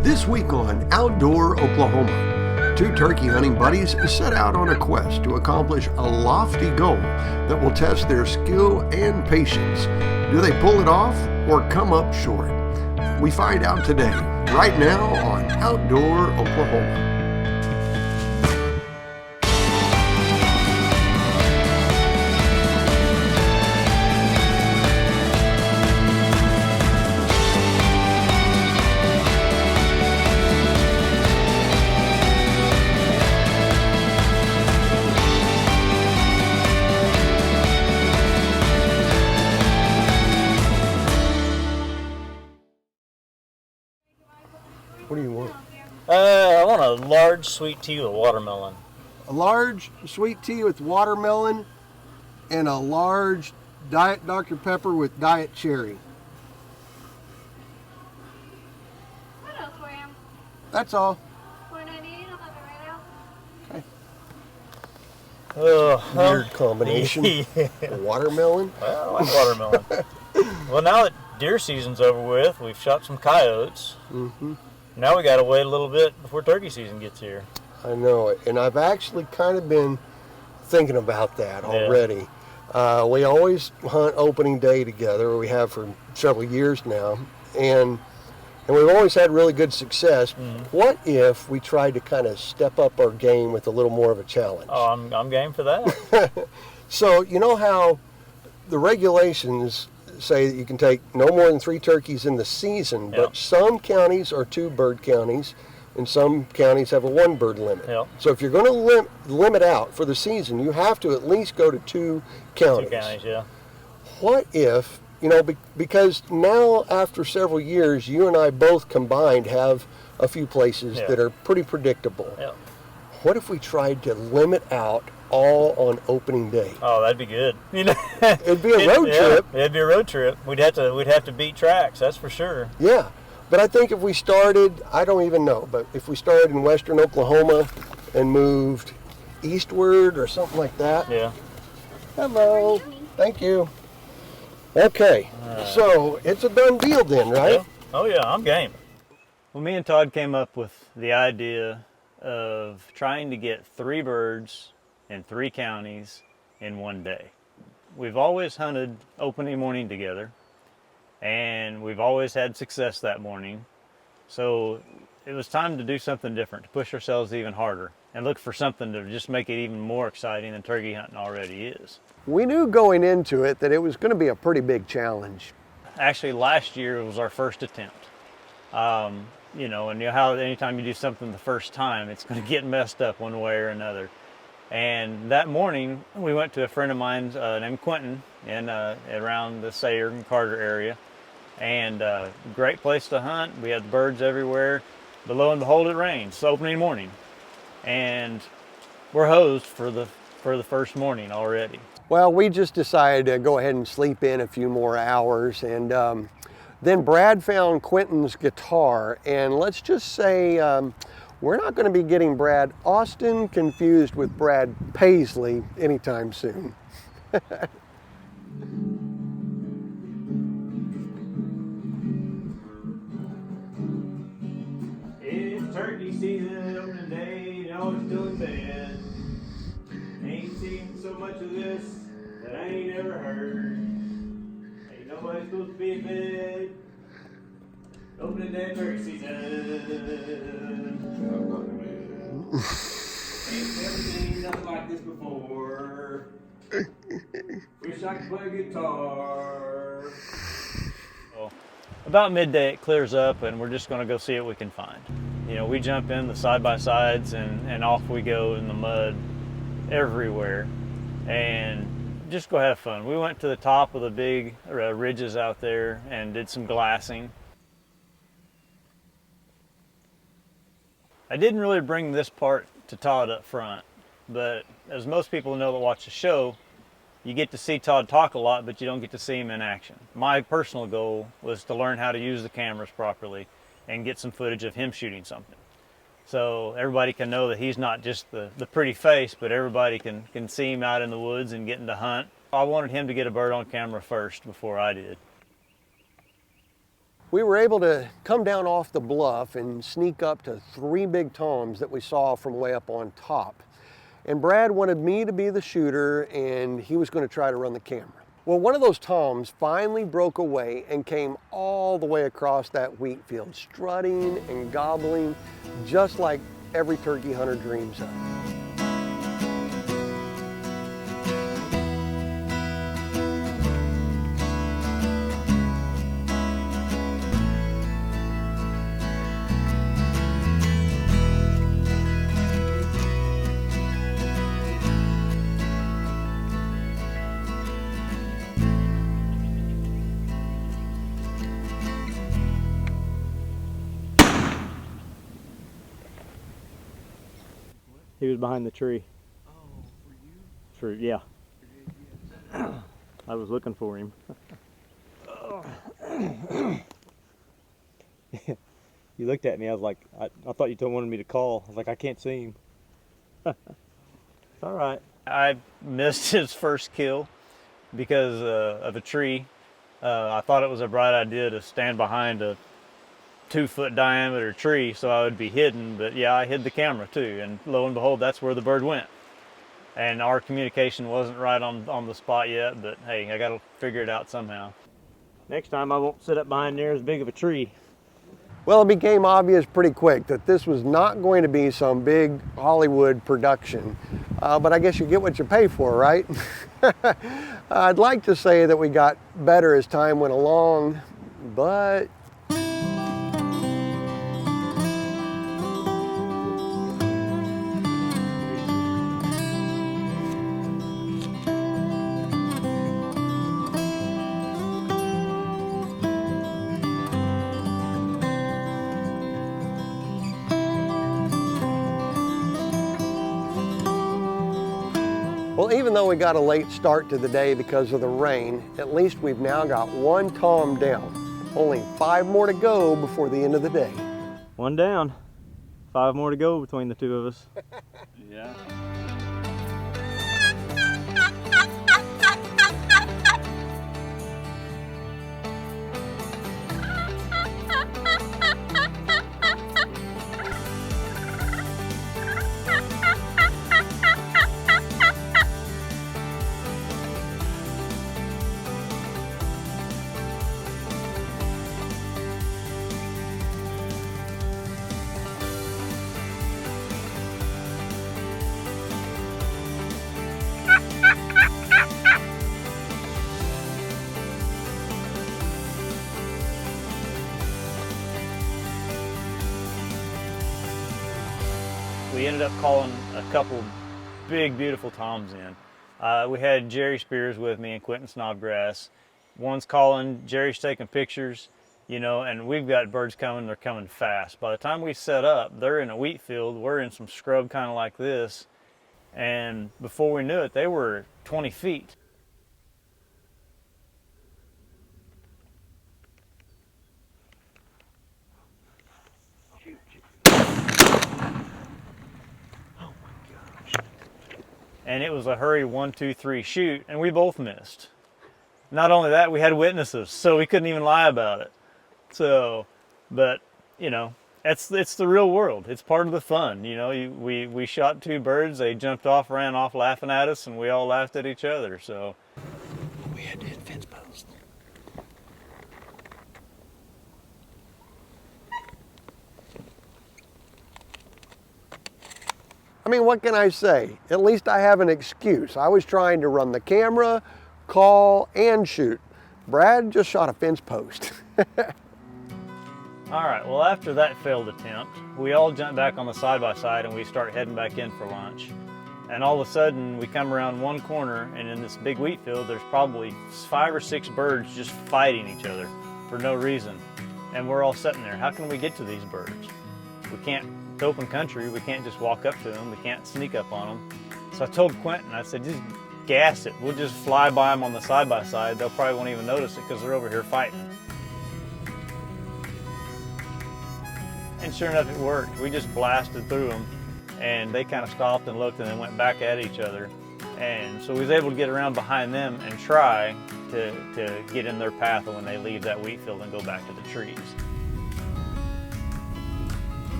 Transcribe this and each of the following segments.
This week on Outdoor Oklahoma, two turkey hunting buddies set out on a quest to accomplish a lofty goal that will test their skill and patience. Do they pull it off or come up short? We find out today, right now on Outdoor Oklahoma. What do you want? I want a large sweet tea with watermelon. A large sweet tea with watermelon and a large Diet Dr. Pepper with Diet Cherry. What else for you? That's all. $4.98, I'll have it right out. Okay. Weird combination. Yeah. Watermelon? Well, I like watermelon. Well, now that deer season's over with, we've shot some coyotes. Mm-hmm. Now we got to wait a little bit before turkey season gets here. I know it. And I've actually kind of been thinking about that already. We always hunt opening day together. We have for several years now. And we've always had really good success. Mm-hmm. What if we tried to kind of step up our game with a little more of a challenge? Oh, I'm game for that. So, you know how the regulations say that you can take no more than 3 turkeys in the season, but some counties are 2 bird counties, and some counties have a 1 bird limit. Yep. So if you're going to limit out for the season, you have to at least go to 2 counties. 2 counties, yeah. What if, because now after several years, you and I both combined have a few places that are pretty predictable. Yeah. What if we tried to limit out all on opening day? Oh, that'd be good. It'd be a road trip. It'd be a road trip. We'd have to beat tracks, that's for sure. Yeah, but I think if we started, I don't even know, but if we started in western Oklahoma and moved eastward or something like that. Yeah. Hello. Thank you. Okay, so it's a done deal then, right? Yeah. Oh yeah, I'm game. Well, me and Todd came up with the idea of trying to get 3 birds in 3 counties in one day. We've always hunted opening morning together, and we've always had success that morning. So it was time to do something different, to push ourselves even harder and look for something to just make it even more exciting than turkey hunting already is. We knew going into it that it was going to be a pretty big challenge. Actually, last year was our first attempt. And you know how anytime you do something the first time, it's going to get messed up one way or another. And that morning, we went to a friend of mine named Quentin in around the Sayre and Carter area, and great place to hunt. We had birds everywhere, but lo and behold, it rained. It's opening morning, and we're hosed for the first morning already. Well, we just decided to go ahead and sleep in a few more hours, and then Brad found Quentin's guitar, and let's just say we're not going to be getting Brad Austin confused with Brad Paisley anytime soon. It's turkey season, opening day, now it's still in bed. Ain't seen so much of this that I ain't ever heard. Ain't nobody supposed to be in bed. Opening day turkey season. Ain't never seen nothing like this before. Wish I could play guitar. Well, about midday it clears up and we're just going to go see what we can find. We jump in the side-by-sides and off we go in the mud everywhere and just go have fun. We went to the top of the big ridges out there and did some glassing. I didn't really bring this part to Todd up front, but as most people know that watch the show, you get to see Todd talk a lot, but you don't get to see him in action. My personal goal was to learn how to use the cameras properly and get some footage of him shooting something. So everybody can know that he's not just the pretty face, but everybody can see him out in the woods and getting to hunt. I wanted him to get a bird on camera first before I did. We were able to come down off the bluff and sneak up to 3 big toms that we saw from way up on top. And Brad wanted me to be the shooter, and he was going to try to run the camera. Well, one of those toms finally broke away and came all the way across that wheat field, strutting and gobbling, just like every turkey hunter dreams of. He was behind the tree. Oh, For you? Yeah. I was looking for him. You looked at me, I was like, I thought you wanted me to call. I was like, I can't see him. It's all right. I missed his first kill because of a tree. I thought it was a bright idea to stand behind a 2-foot diameter tree so I would be hidden, but yeah, I hid the camera too, and lo and behold, that's where the bird went. And our communication wasn't right on the spot yet, but hey, I gotta figure it out somehow. Next time I won't sit up behind there as big of a tree. Well, it became obvious pretty quick that this was not going to be some big Hollywood production, but I guess you get what you pay for, right? I'd like to say that we got better as time went along, but well, even though we got a late start to the day because of the rain, at least we've now got 1 tom down. Only 5 more to go before the end of the day. 1 down, 5 more to go between the two of us. Yeah. We ended up calling a couple big, beautiful toms in. We had Jerry Spears with me and Quentin Snodgrass. One's calling, Jerry's taking pictures, you know, and we've got birds coming, they're coming fast. By the time we set up, they're in a wheat field, we're in some scrub kind of like this, and before we knew it, they were 20 feet. And it was a hurry 1, 2, 3 shoot, and we both missed. Not only that, we had witnesses, so we couldn't even lie about it. So, but you know, it's the real world. It's part of the fun. You know, we shot 2 birds, they jumped off, ran off laughing at us, and we all laughed at each other. So we had to hit fence posts. I mean, what can I say? At least I have an excuse. I was trying to run the camera, call, and shoot. Brad just shot a fence post. All right, well, after that failed attempt, we all jumped back on the side-by-side and we start heading back in for lunch. And all of a sudden, we come around one corner, and in this big wheat field, there's probably 5 or 6 birds just fighting each other for no reason. And we're all sitting there, how can we get to these birds? We can't. It's open country, we can't just walk up to them, we can't sneak up on them. So I told Quentin, I said, just gas it. We'll just fly by them on the side-by-side. They'll probably won't even notice it because they're over here fighting. And sure enough, it worked. We just blasted through them, and they kind of stopped and looked and then went back at each other. And so we was able to get around behind them and try to get in their path when they leave that wheat field and go back to the trees.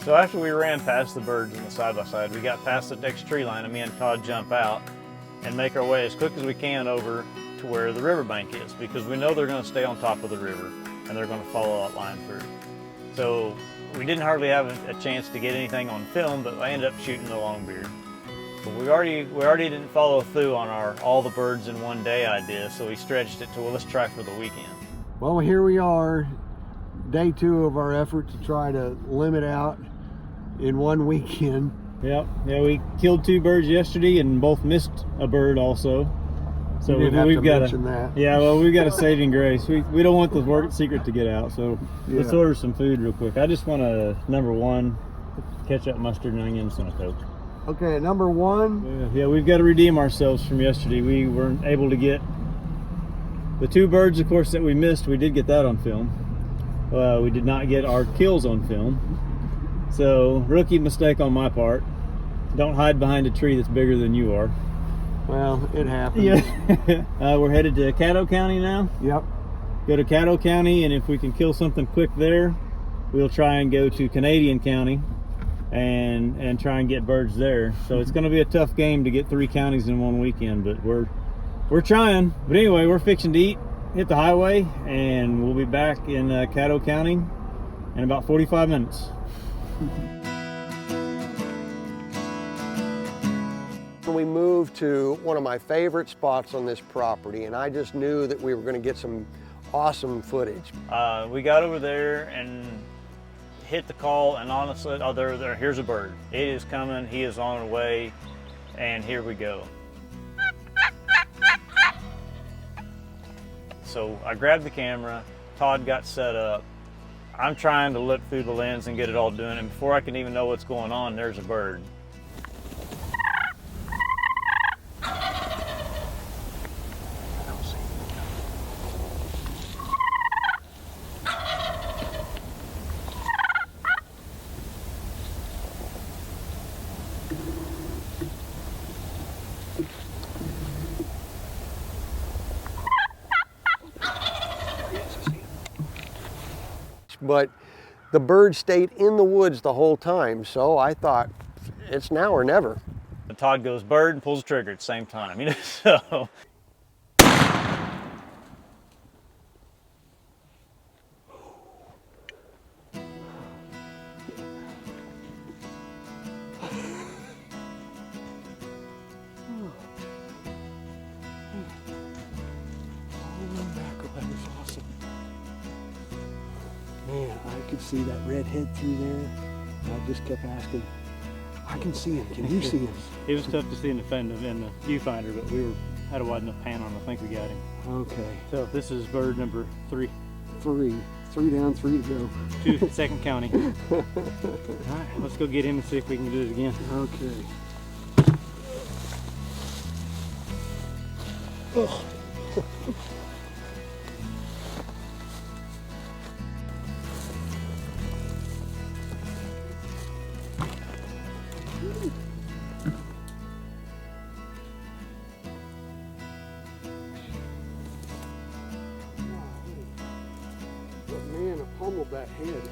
So after we ran past the birds in the side-by-side, we got past the next tree line, and me and Todd jump out and make our way as quick as we can over to where the riverbank is, because we know they're going to stay on top of the river and they're going to follow that line through. So we didn't hardly have a chance to get anything on film, but I ended up shooting the longbeard. But we already didn't follow through on our all the birds in one day idea, so we stretched it to, well, let's try for the weekend. Well, here we are, day 2 of our effort to try to limit out in one weekend. Yep. Yeah, we killed 2 birds yesterday and both missed a bird also. So we've got that. Yeah, well, we've got a saving grace. We don't want the work secret to get out, so let's order some food real quick. I just want a number 1 ketchup, mustard, and onions and a Coke. Okay, number 1. Yeah, we've got to redeem ourselves from yesterday. We weren't able to get the 2 birds, of course, that we missed. We did get that on film. We did not get our kills on film. So, rookie mistake on my part. Don't hide behind a tree that's bigger than you are. Well, it happened. Yeah. We're headed to Caddo County now. Yep. Go to Caddo County, and if we can kill something quick there, we'll try and go to Canadian County and try and get birds there. So it's going to be a tough game to get 3 counties in one weekend, but we're trying. But anyway, we're fixing to eat, hit the highway, and we'll be back in Caddo County in about 45 minutes. We moved to one of my favorite spots on this property, and I just knew that we were going to get some awesome footage. We got over there and hit the call, and honestly, oh, here's a bird. It is coming, he is on the way, and here we go. So I grabbed the camera, Todd got set up. I'm trying to look through the lens and get it all done, and before I can even know what's going on, there's a bird. But the bird stayed in the woods the whole time, so I thought it's now or never. And Todd goes bird and pulls the trigger at the same time, you know, so. Man, I could see that red head through there. And I just kept asking, I can see him. Can you see him? It was tough to see in the viewfinder, but we had a wide enough pan on. I think we got him. Okay. So this is bird number 3. 3 down, 3 to go. To Second County. All right, let's go get him and see if we can do it again. Okay. Oh. But man, I pummeled that head.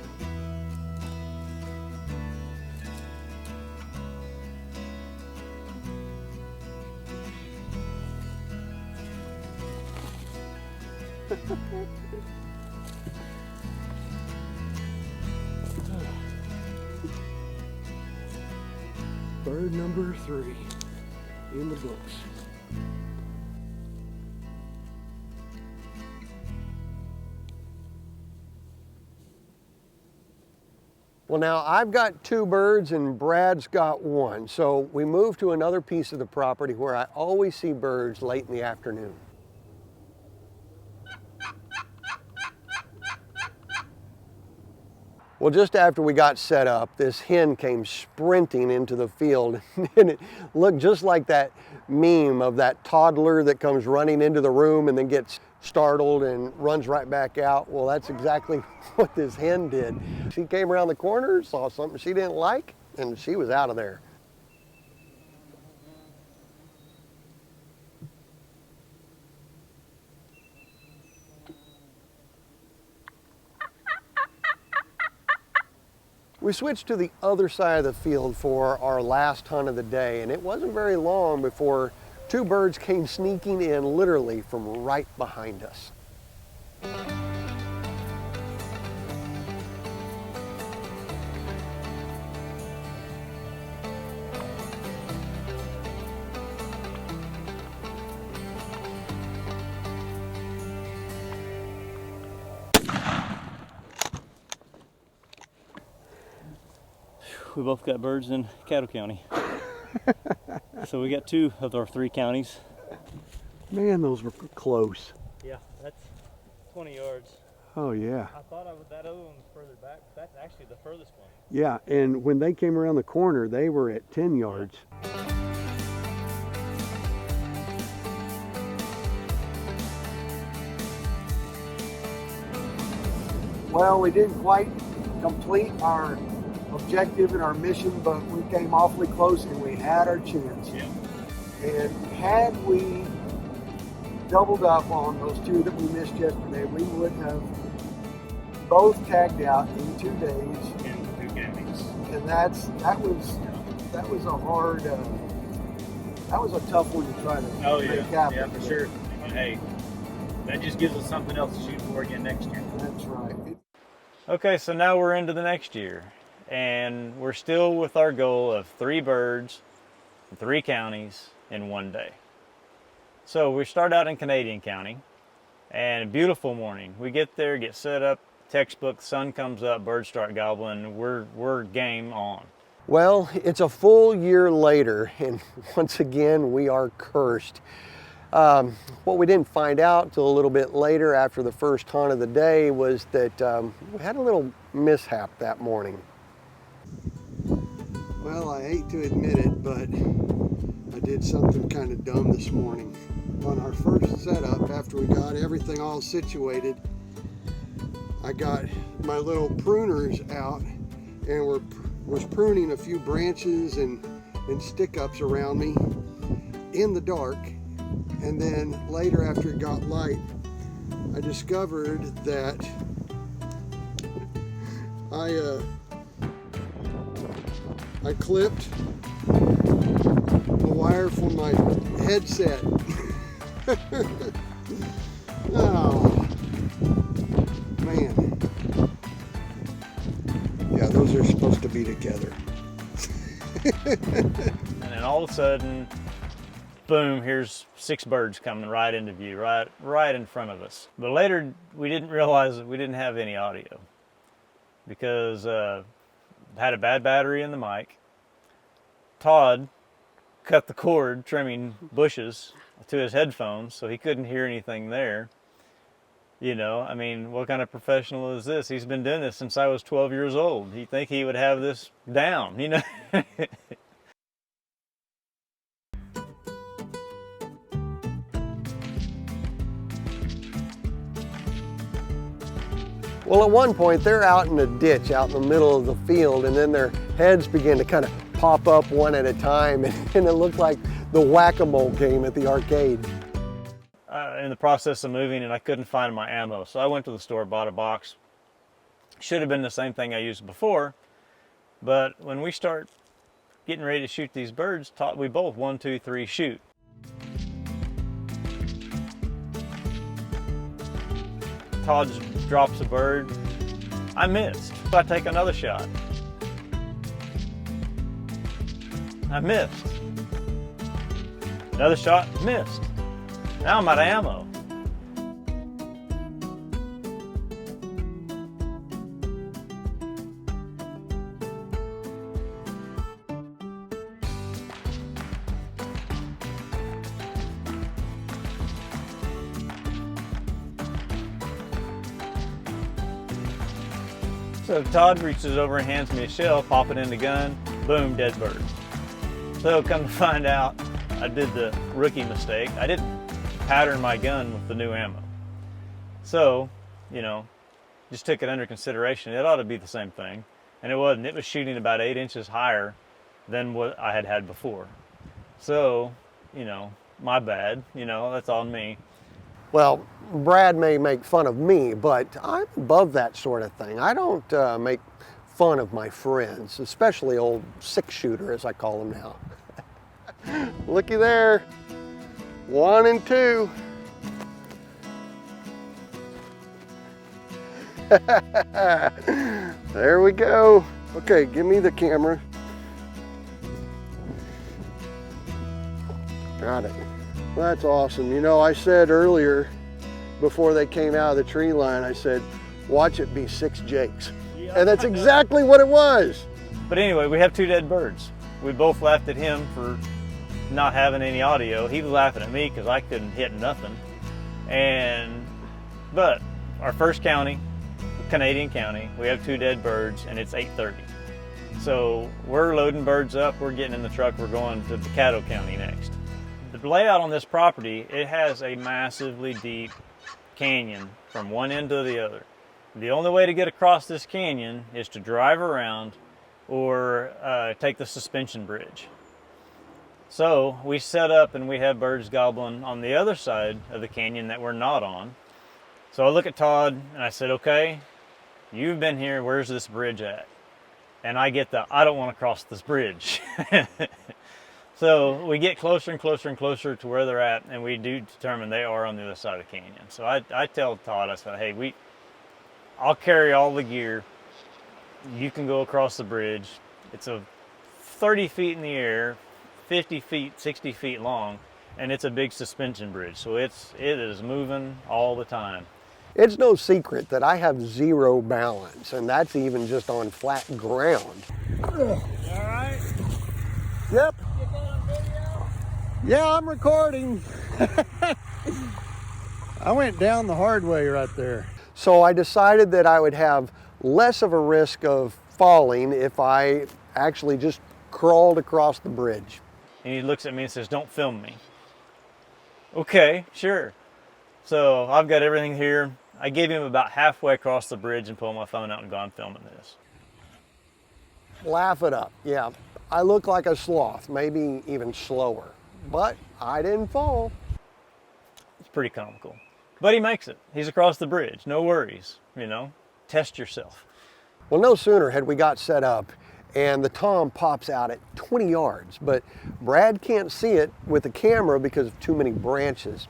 Bird number 3 in the books. Well, now I've got 2 birds and Brad's got 1. So we moved to another piece of the property where I always see birds late in the afternoon. Well, just after we got set up, this hen came sprinting into the field, and it looked just like that meme of that toddler that comes running into the room and then gets startled and runs right back out. Well, that's exactly what this hen did. She came around the corner, saw something she didn't like, and she was out of there. We switched to the other side of the field for our last hunt of the day, and it wasn't very long before two birds came sneaking in literally from right behind us. We both got birds in Caddo County. So we got 2 of our 3 counties. Man, those were close. Yeah, that's 20 yards. Oh yeah. I thought that other one was further back. That's actually the furthest one. Yeah, and when they came around the corner, they were at 10 yards. Well, we didn't quite complete our objective and our mission, but we came awfully close and we had our chance. Yeah. And had we doubled up on those 2 that we missed yesterday, we would have both tagged out in 2 days. In 2 counties. And that was a hard, that was a tough one to try to make happen. Yeah, for sure. And hey, that just gives us something else to shoot for again next year. That's right. Okay, so now we're into the next year, and we're still with our goal of 3 birds, 3 counties in 1 day. So we start out in Canadian County, and a beautiful morning. We get there, get set up, textbook, sun comes up, birds start gobbling, we're game on. Well, it's a full year later, and once again, we are cursed. What we didn't find out until a little bit later after the first hunt of the day was that we had a little mishap that morning. Well, I hate to admit it, but I did something kind of dumb this morning. On our first setup, after we got everything all situated, I got my little pruners out and was pruning a few branches and stick-ups around me in the dark. And then later, after it got light, I discovered that I clipped the wire from my headset. Oh, man. Yeah, those are supposed to be together. And then all of a sudden, boom, here's 6 birds coming right into view, right in front of us. But later, we didn't realize that we didn't have any audio because had a bad battery in the mic. Todd cut the cord trimming bushes to his headphones, so he couldn't hear anything there. You know, I mean, what kind of professional is this? He's been doing this since I was 12 years old. He'd think he would have this down, you know? Well, at one point, they're out in a ditch out in the middle of the field, and then their heads begin to kind of pop up one at a time, and it looked like the whack-a-mole game at the arcade. In the process of moving, and I couldn't find my ammo, so I went to the store, bought a box. Should have been the same thing I used before, but when we start getting ready to shoot these birds, we both 1, 2, 3, shoot. Todd just drops a bird. I missed. I take another shot. I missed. Another shot, missed. Now I'm out of ammo. So Todd reaches over and hands me a shell, pop it in the gun, boom, dead bird. So come to find out, I did the rookie mistake. I didn't pattern my gun with the new ammo. So, you know, just took it under consideration. It ought to be the same thing. And it wasn't. It was shooting about 8 inches higher than what I had had before. So, you know, my bad. You know, that's on me. Well, Brad may make fun of me, but I'm above that sort of thing. I don't make fun of my friends, especially old six-shooter, as I call him now. Looky there, 1 and 2. There we go. Okay, give me the camera. Got it. Well, that's awesome. You know, I said earlier, before they came out of the tree line, I said, watch it be 6 Jakes. Yeah. And that's exactly what it was. But anyway, we have 2 dead birds. We both laughed at him for not having any audio. He was laughing at me because I couldn't hit nothing. But our first county, Canadian County, we have 2 dead birds, and it's 8:30. So we're loading birds up, we're getting in the truck, we're going to Caddo County next. The layout on this property, it has a massively deep canyon from one end to the other. The only way to get across this canyon is to drive around or take the suspension bridge. So we set up and we have birds gobbling on the other side of the canyon that we're not on. So I look at Todd and I said, okay, you've been here, where's this bridge at? And I get I don't want to cross this bridge. So we get closer and closer and closer to where they're at, and we do determine they are on the other side of the canyon. So I tell Todd, I said, hey, I'll carry all the gear. You can go across the bridge. It's 30 feet in the air, 50 feet, 60 feet long, and it's a big suspension bridge. So it is moving all the time. It's no secret that I have 0 balance, and that's even just on flat ground. All right. Yep. Get that on video? Yeah, I'm recording. I went down the hard way right there. So I decided that I would have less of a risk of falling if I actually just crawled across the bridge. And he looks at me and says, don't film me. Okay, sure. So I've got everything here. I gave him about halfway across the bridge and pulled my phone out and gone filming this. Laugh it up, yeah. I look like a sloth, maybe even slower, but I didn't fall. It's pretty comical. But he makes it. He's across the bridge, no worries, you know, test yourself. Well, no sooner had we got set up and the tom pops out at 20 yards, but Brad can't see it with the camera because of too many branches.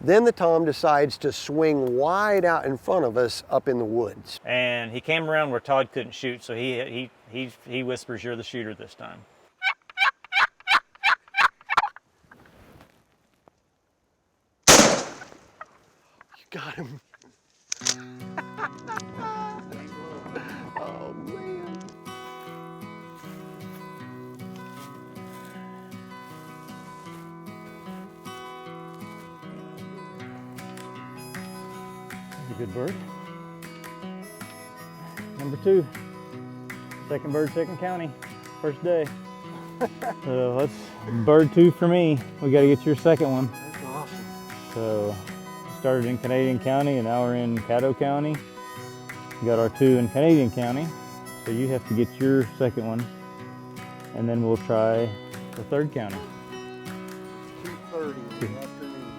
Then the tom decides to swing wide out in front of us up in the woods. And he came around where Todd couldn't shoot, so he whispers, you're the shooter this time. You got him. Oh, man. That's a good bird. Number 2. Second bird, second county. First day. So that's bird 2 for me. We got to get your second one. That's awesome. So started in Canadian County and now we're in Caddo County. We got our 2 in Canadian County. So you have to get your second one. And then we'll try the 3rd county. 2:30 in the afternoon.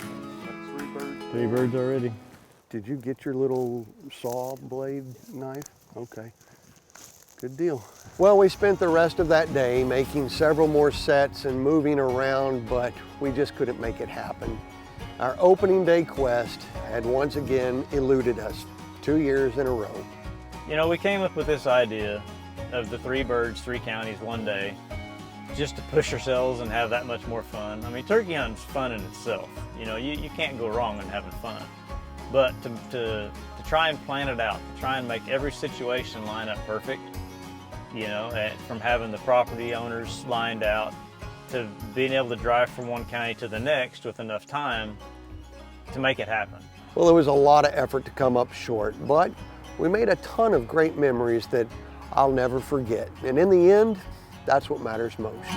That's 3 birds. 3 birds already. Did you get your little saw blade knife? Okay. Good deal. Well, we spent the rest of that day making several more sets and moving around, but we just couldn't make it happen. Our opening day quest had once again eluded us 2 years in a row. You know, we came up with this idea of the 3 birds, 3 counties, 1 day, just to push ourselves and have that much more fun. I mean, turkey hunting's fun in itself. You know, you can't go wrong in having fun. But to try and plan it out, to try and make every situation line up perfect, you know, from having the property owners lined out to being able to drive from one county to the next with enough time to make it happen. Well, there was a lot of effort to come up short, but We made a ton of great memories that I'll never forget. And in the end, that's what matters most.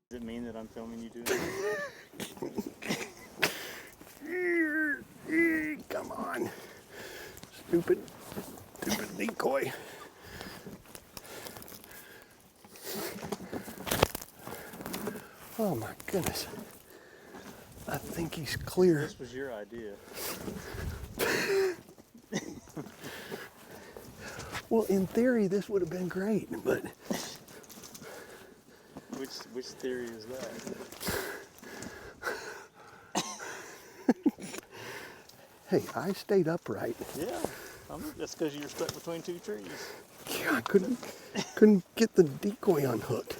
Does it mean that I'm filming you doing it? Come on. Stupid decoy. Oh my goodness. I think he's clear. This was your idea. Well, in theory, this would have been great, but Which theory is that? hey, I stayed upright. Yeah, that's because you're stuck between two trees. Yeah, I couldn't get the decoy unhooked.